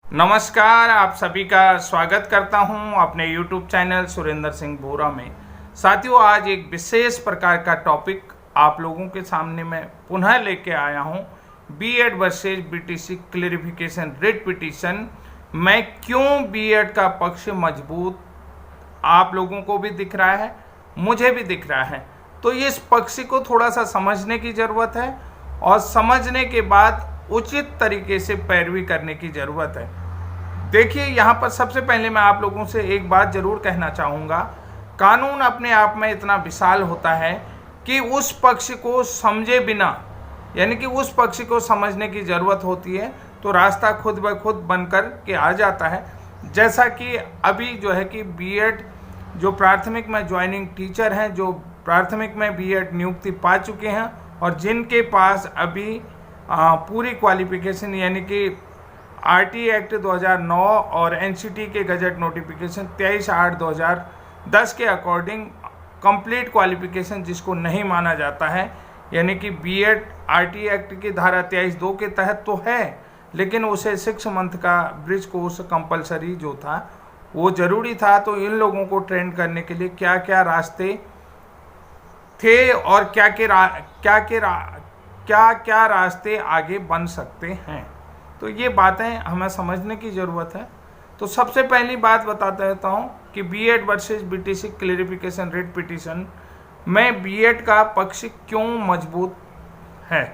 नमस्कार, आप सभी का स्वागत करता हूं अपने YouTube चैनल सुरेंद्र सिंह बोरा में। साथियों, आज एक विशेष प्रकार का टॉपिक आप लोगों के सामने मैं पुनः लेके आया हूं। BEd versus BTC clarification writ petition में क्यों बीएड का पक्ष मजबूत आप लोगों को भी दिख रहा है, मुझे भी दिख रहा है। तो इस पक्ष को थोड़ा सा समझने की ज़रूरत है और समझने के बाद उचित तरीके से पैरवी करने की ज़रूरत है। देखिए, यहाँ पर सबसे पहले मैं आप लोगों से एक बात ज़रूर कहना चाहूँगा। कानून अपने आप में इतना विशाल होता है कि उस पक्ष को समझे बिना, यानी कि उस पक्ष को समझने की ज़रूरत होती है तो रास्ता खुद ब खुद बनकर के आ जाता है। जैसा कि अभी जो है कि बीएड जो प्राथमिक में ज्वाइनिंग टीचर हैं, जो प्राथमिक में बीएड नियुक्ति पा चुके हैं और जिनके पास अभी पूरी क्वालिफिकेशन यानी कि आरटी एक्ट 2009 और एनसीटी के गजट नोटिफिकेशन 23/8/2010 के अकॉर्डिंग कंप्लीट क्वालिफिकेशन जिसको नहीं माना जाता है, यानी कि बीएड आरटी एक्ट की धारा 23(2) के तहत तो है, लेकिन उसे 6 मंथ का ब्रिज कोर्स कंपलसरी जो था वो ज़रूरी था। तो इन लोगों को ट्रेन करने के लिए क्या क्या रास्ते थे और क्या क्या रास्ते आगे बन सकते हैं, तो ये बातें हमें समझने की ज़रूरत है। तो सबसे पहली बात बताता रहता हूँ कि BEd versus BTC clarification writ petition में बीएड का पक्ष क्यों मजबूत है।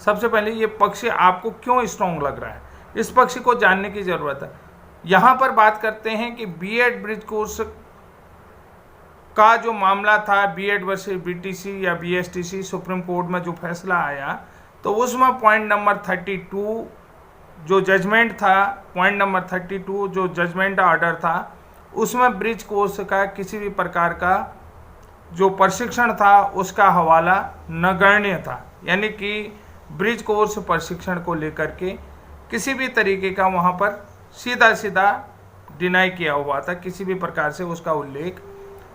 सबसे पहले ये पक्ष आपको क्यों स्ट्रॉन्ग लग रहा है, इस पक्ष को जानने की ज़रूरत है। यहाँ पर बात करते हैं कि बीएड ब्रिज कोर्स का जो मामला था, बीएड वर्सेस बीटीसी या बीएसटीसी, सुप्रीम कोर्ट में जो फैसला आया, तो उसमें पॉइंट नंबर 32 जो जजमेंट था, पॉइंट नंबर 32 जो जजमेंट ऑर्डर था, उसमें ब्रिज कोर्स का किसी भी प्रकार का जो प्रशिक्षण था उसका हवाला नगण्य था। यानी कि ब्रिज कोर्स प्रशिक्षण को लेकर के किसी भी तरीके का वहाँ पर सीधा सीधा डिनाई किया हुआ था, किसी भी प्रकार से उसका उल्लेख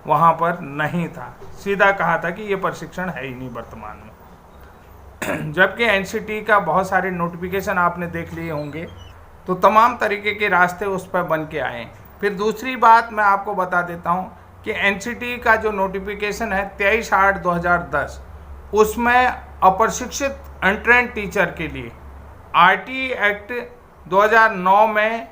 वहाँ पर नहीं था। सीधा कहा था कि ये प्रशिक्षण है ही नहीं वर्तमान में। जबकि एनसीटी का बहुत सारे नोटिफिकेशन आपने देख लिए होंगे, तो तमाम तरीके के रास्ते उस पर बन के आए। फिर दूसरी बात मैं आपको बता देता हूँ कि एनसीटी का जो नोटिफिकेशन है 23/8/2010, उसमें अप्रशिक्षित अनट्रेंड टीचर के लिए आरटी एक्ट 2009 में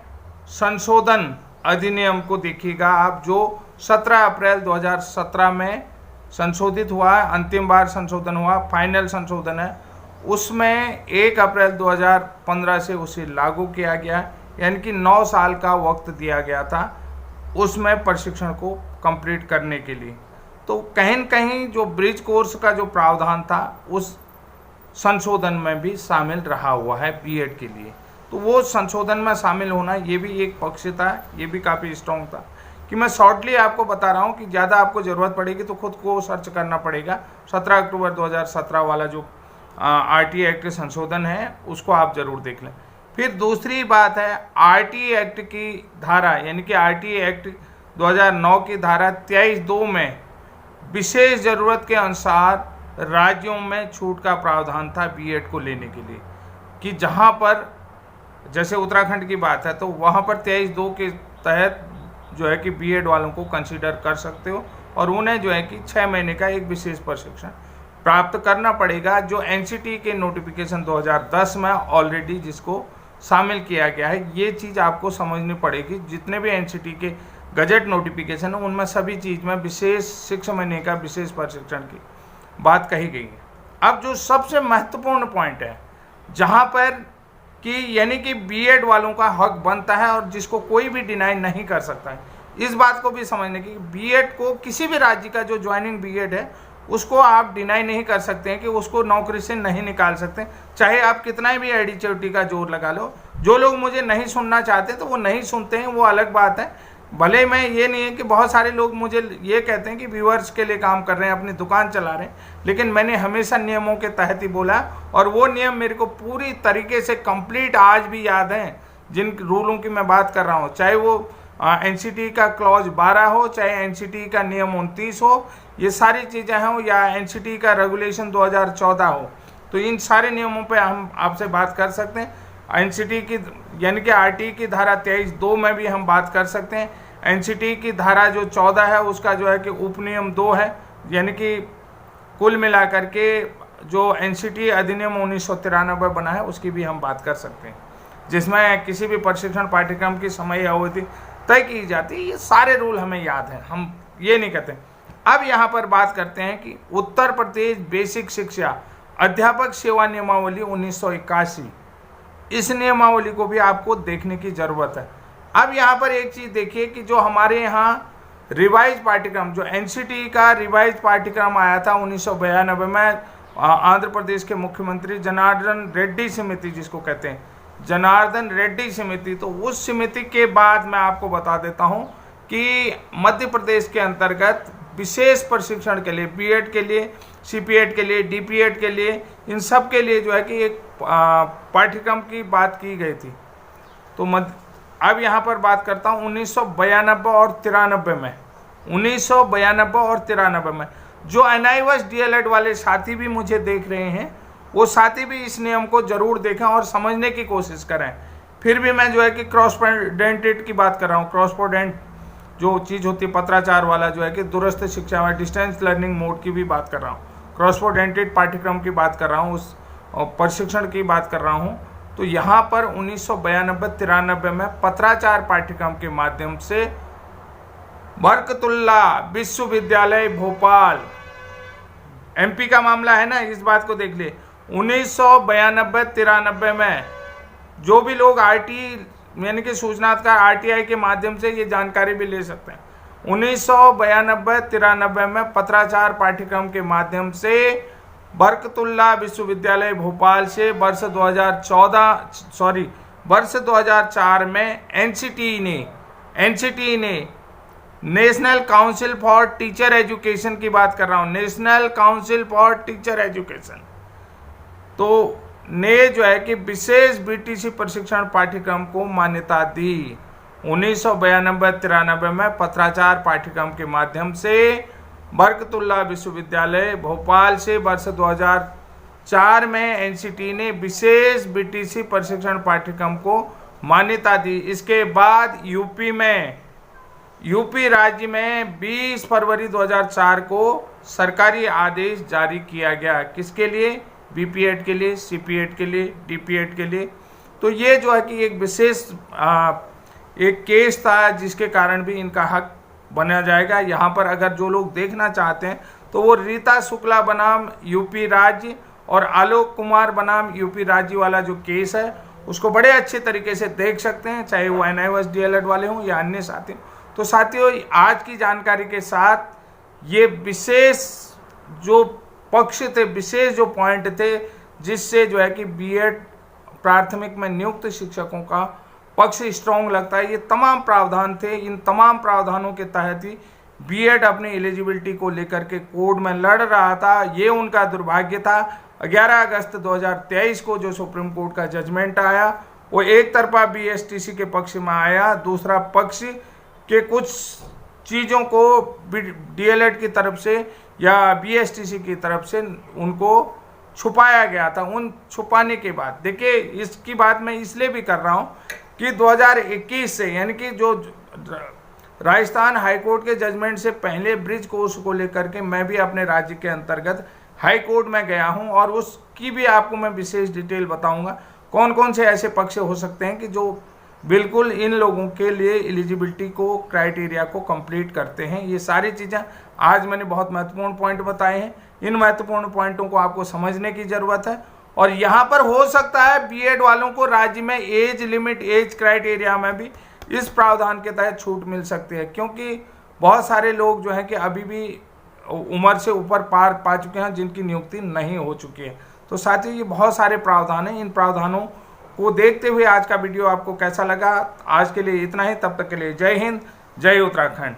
संशोधन अधिनियम को देखिएगा आप, जो 17 अप्रैल 2017 में संशोधित हुआ है, अंतिम बार संशोधन हुआ, फाइनल संशोधन है। उसमें 1 अप्रैल 2015 से उसे लागू किया गया, यानी कि 9 साल का वक्त दिया गया था उसमें प्रशिक्षण को कंप्लीट करने के लिए। तो कहीं न कहीं जो ब्रिज कोर्स का जो प्रावधान था उस संशोधन में भी शामिल रहा हुआ है बीएड के लिए। तो वो संशोधन में शामिल होना ये भी एक पक्ष था, ये भी काफ़ी स्ट्रॉन्ग था। कि मैं शॉर्टली आपको बता रहा हूँ कि ज़्यादा आपको ज़रूरत पड़ेगी तो खुद को सर्च करना पड़ेगा। 17 अक्टूबर 2017 वाला जो आरटी एक्ट संशोधन है उसको आप ज़रूर देख लें। फिर दूसरी बात है आरटी एक्ट की धारा, यानी कि आरटी एक्ट 2009 की धारा 23(2) में विशेष ज़रूरत के अनुसार राज्यों में छूट का प्रावधान था बीएड को लेने के लिए, कि जहाँ पर जैसे उत्तराखंड की बात है तो वहाँ पर 23(2) के तहत जो है कि बीएड वालों को कंसीडर कर सकते हो और उन्हें जो है कि 6 महीने का एक विशेष प्रशिक्षण प्राप्त करना पड़ेगा, जो एनसीटी के नोटिफिकेशन 2010 में ऑलरेडी जिसको शामिल किया गया है। ये चीज़ आपको समझनी पड़ेगी। जितने भी एनसीटी के गजट नोटिफिकेशन हैं उनमें सभी चीज़ में विशेष 6 महीने का विशेष प्रशिक्षण की बात कही गई है। अब जो सबसे महत्वपूर्ण पॉइंट है जहाँ पर कि यानी कि बीएड वालों का हक बनता है और जिसको कोई भी डिनाई नहीं कर सकता है, इस बात को भी समझने की बीएड को किसी भी राज्य का जो ज्वाइनिंग बीएड है उसको आप डिनाई नहीं कर सकते हैं कि उसको नौकरी से नहीं निकाल सकते, चाहे आप कितना भी एडी चोटी का जोर लगा लो। जो लोग मुझे नहीं सुनना चाहते तो वो नहीं सुनते हैं, वो अलग बात है। भले मैं ये नहीं है कि बहुत सारे लोग मुझे ये कहते हैं कि व्यूअर्स के लिए काम कर रहे हैं, अपनी दुकान चला रहे हैं, लेकिन मैंने हमेशा नियमों के तहत ही बोला और वो नियम मेरे को पूरी तरीके से कंप्लीट आज भी याद हैं। जिन रूलों की मैं बात कर रहा हूँ, चाहे वो एनसीटी का क्लॉज 12 हो, चाहे एनसीटी का नियम 29 हो, ये सारी चीज़ें हों, या एनसीटी का रेगुलेशन 2014 हो, तो इन सारे नियमों पे हम आपसे बात कर सकते हैं। एनसीटी की यानी कि आरटी की धारा 23(2) में भी हम बात कर सकते हैं। एनसीटी की धारा जो 14 है उसका जो है कि उपनियम 2 है, यानी कि कुल मिलाकर के जो एनसीटी अधिनियम 1993 बना है उसकी भी हम बात कर सकते हैं, जिसमें किसी भी प्रशिक्षण पाठ्यक्रम की समय अवधि तय की जाती है। ये सारे रूल हमें याद हैं, हम ये नहीं कहते। अब यहाँ पर बात करते हैं कि उत्तर प्रदेश बेसिक शिक्षा अध्यापक सेवा नियमावली 1981, इस नियमावली को भी आपको देखने की जरूरत है। अब यहाँ पर एक चीज देखिए कि जो हमारे यहाँ रिवाइज पाठ्यक्रम, जो एनसीटी का रिवाइज पाठ्यक्रम आया था 1992 में, आंध्र प्रदेश के मुख्यमंत्री जनार्दन रेड्डी समिति जिसको कहते हैं, जनार्दन रेड्डी समिति, तो उस समिति के बाद मैं आपको बता देता हूँ कि मध्य प्रदेश के अंतर्गत विशेष प्रशिक्षण के लिए, बीएड के लिए, सीपीएड के लिए, डीपीएड के लिए, इन सब के लिए जो है कि एक पाठ्यक्रम की बात की गई थी। तो अब यहाँ पर बात करता हूँ 1992 और 93 में, 1992 और 93 में जो NIOS DLED वाले साथी भी मुझे देख रहे हैं, वो साथी भी इस नियम को जरूर देखें और समझने की कोशिश करें। फिर भी मैं जो है कि क्रॉसपोडेंटेड की बात कर रहा हूँ। क्रॉसपोडेंट जो चीज़ होती है पत्राचार वाला, जो है कि दूरस्थ शिक्षा में डिस्टेंस लर्निंग मोड की भी बात कर रहा हूँ, क्रॉसपोडेंटेड पाठ्यक्रम की बात कर रहा हूँ, उस प्रशिक्षण की बात कर रहा हूँ। तो यहाँ पर 1992-93 में पत्राचार पाठ्यक्रम के माध्यम से बरकतुल्ला विश्वविद्यालय भोपाल, MP का मामला है ना, इस बात को देख ले। 1992-93 में जो भी लोग RT यानी कि सूचनाधिकार RTI के माध्यम से ये जानकारी भी ले सकते हैं। 1992-93 में पत्राचार पाठ्यक्रम के माध्यम से बरकतुल्ला विश्वविद्यालय भोपाल से वर्ष 2004 में एनसीटी ने national council for teacher education की बात कर रहा हूँ, national council for teacher education, तो ने जो है कि विशेष BTC प्रशिक्षण पाठ्यक्रम को मान्यता दी। 1992-93 में पत्राचार पाठ्यक्रम के माध्यम से बरकतुल्ला विश्वविद्यालय भोपाल से वर्ष 2004 में एनसीटी ने विशेष BTC प्रशिक्षण पाठ्यक्रम को मान्यता दी। इसके बाद यूपी राज्य में 20 फरवरी 2004 को सरकारी आदेश जारी किया गया। किसके लिए? बीपीएड के लिए, सीपीएड के लिए, डीपीएड के लिए। तो ये जो है कि एक विशेष एक केस था जिसके कारण भी इनका हक बना जाएगा। यहाँ पर अगर जो लोग देखना चाहते हैं तो वो रीता शुक्ला बनाम यूपी राज्य और आलोक कुमार बनाम यूपी राज्य वाला जो केस है उसको बड़े अच्छे तरीके से देख सकते हैं, चाहे वो NIOS DLED वाले हों या अन्य साथी। तो साथियों, आज की जानकारी के साथ ये विशेष जो पक्ष थे, विशेष जो पॉइंट थे, जिससे जो है कि बीएड प्राथमिक में नियुक्त शिक्षकों का पक्ष स्ट्रॉन्ग लगता है, ये तमाम प्रावधान थे। इन तमाम प्रावधानों के तहत ही बीएड अपनी एलिजिबिलिटी को लेकर के कोर्ट में लड़ रहा था। ये उनका दुर्भाग्य था। 11 अगस्त 2023 को जो सुप्रीम कोर्ट का जजमेंट आया वो एक तरफा BSTC के पक्ष में आया, दूसरा पक्ष के कुछ चीज़ों को DLED की तरफ से या BSTC की तरफ से उनको छुपाया गया था। उन छुपाने के बाद देखिए, इसकी बात मैं इसलिए भी कर रहा हूँ कि 2021 से, यानी कि जो राजस्थान हाईकोर्ट के जजमेंट से पहले ब्रिज कोर्स को लेकर के मैं भी अपने राज्य के अंतर्गत हाई कोर्ट में गया हूं और उसकी भी आपको मैं विशेष डिटेल बताऊंगा कौन कौन से ऐसे पक्ष हो सकते हैं कि जो बिल्कुल इन लोगों के लिए एलिजिबिलिटी को, क्राइटेरिया को कंप्लीट करते हैं। ये सारी चीज़ें आज मैंने बहुत महत्वपूर्ण पॉइंट बताए हैं। इन महत्वपूर्ण पॉइंटों को आपको समझने की ज़रूरत है। और यहाँ पर हो सकता है बीएड वालों को राज्य में एज लिमिट, एज क्राइटेरिया में भी इस प्रावधान के तहत छूट मिल सकती है, क्योंकि बहुत सारे लोग जो हैं कि अभी भी उम्र से ऊपर पार पा चुके हैं जिनकी नियुक्ति नहीं हो चुकी है। तो साथियों, ये बहुत सारे प्रावधान हैं। इन प्रावधानों को देखते हुए आज का वीडियो आपको कैसा लगा? आज के लिए इतना ही। तब तक के लिए जय हिंद, जय उत्तराखंड।